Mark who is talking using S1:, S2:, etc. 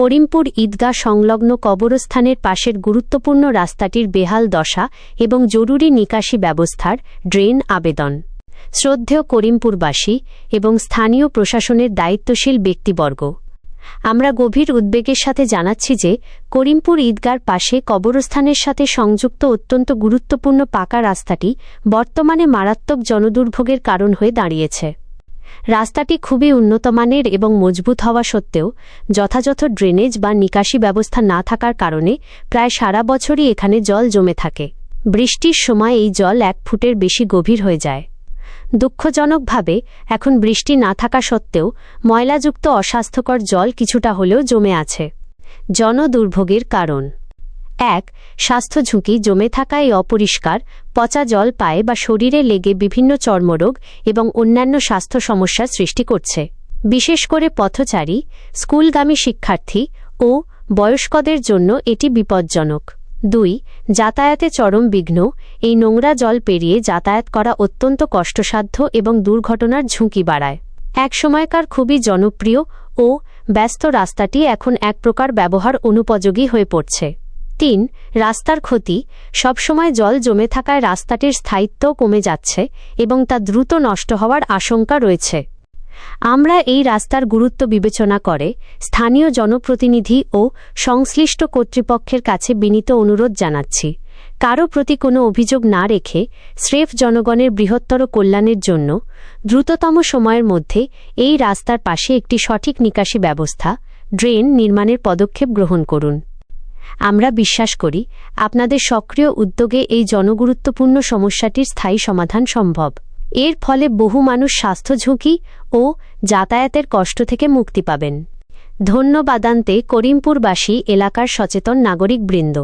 S1: করিমপুর ঈদগাহ সংলগ্ন কবরস্থানের পাশের গুরুত্বপূর্ণ রাস্তাটির বেহাল দশা এবং জরুরি নিকাশি ব্যবস্থার ড্রেন আবেদন। শ্রদ্ধেয় করিমপুরবাসী এবং স্থানীয় প্রশাসনের দায়িত্বশীল ব্যক্তিবর্গ, আমরা গভীর উদ্বেগের সাথে জানাচ্ছি যে করিমপুর ঈদগাহর পাশে কবরস্থানের সাথে সংযুক্ত অত্যন্ত গুরুত্বপূর্ণ পাকা রাস্তাটি বর্তমানে মারাত্মক জনদুর্ভোগের কারণ হয়ে দাঁড়িয়েছে। রাস্তাটি খুবই উন্নতমানের এবং মজবুত হওয়া সত্ত্বেও যথাযথ ড্রেনেজ বা নিকাশি ব্যবস্থা না থাকার কারণে প্রায় সারা বছরই এখানে জল জমে থাকে। বৃষ্টির সময় এই জল 1 ফুটের বেশি গভীর হয়ে যায়। দুঃখজনকভাবে এখন বৃষ্টি না থাকা সত্ত্বেও ময়লাযুক্ত অস্বাস্থ্যকর জল কিছুটা হলেও জমে আছে। জনদুর্ভোগের কারণ: 1. স্বাস্থ্য ঝুঁকি: জমে থাকা এই অপরিষ্কার, পচা জল পায়ে বা শরীরে লেগে বিভিন্ন চর্মরোগ এবং অন্যান্য স্বাস্থ্য সমস্যার সৃষ্টি করছে। বিশেষ করে পথচারী, স্কুলগামী শিক্ষার্থী ও বয়স্কদের জন্য এটি বিপজ্জনক। 2. যাতায়াতে চরম বিঘ্ন: এই নোংরা জল পেরিয়ে যাতায়াত করা অত্যন্ত কষ্টসাধ্য এবং দুর্ঘটনার ঝুঁকি বাড়ায়। এক সময়কার খুবই জনপ্রিয় ও ব্যস্ত রাস্তাটি এখন এক প্রকার ব্যবহার অনুপযোগী হয়ে পড়ছে। 3. রাস্তার ক্ষতি: সবসময় জল জমে থাকায় রাস্তাটির স্থায়িত্বও কমে যাচ্ছে এবং তা দ্রুত নষ্ট হওয়ার আশঙ্কা রয়েছে। আমরা এই রাস্তার গুরুত্ব বিবেচনা করে স্থানীয় জনপ্রতিনিধি ও সংশ্লিষ্ট কর্তৃপক্ষের কাছে বিনীত অনুরোধ জানাচ্ছি, কারো প্রতি কোনো অভিযোগ না রেখে স্রেফ জনগণের বৃহত্তর কল্যাণের জন্য দ্রুততম সময়ের মধ্যে এই রাস্তার পাশে একটি সঠিক নিকাশি ব্যবস্থা, ড্রেন নির্মাণের পদক্ষেপ গ্রহণ করুন। আমরা বিশ্বাস করি আপনাদের সক্রিয় উদ্যোগে এই জনগুরুত্বপূর্ণ সমস্যাটির স্থায়ী সমাধান সম্ভব। এর ফলে বহু মানুষ স্বাস্থ্য ঝুঁকি ও যাতায়াতের কষ্ট থেকে মুক্তি পাবেন। ধন্যবাদান্তে করিমপুরবাসী এলাকার সচেতন নাগরিকবৃন্দ।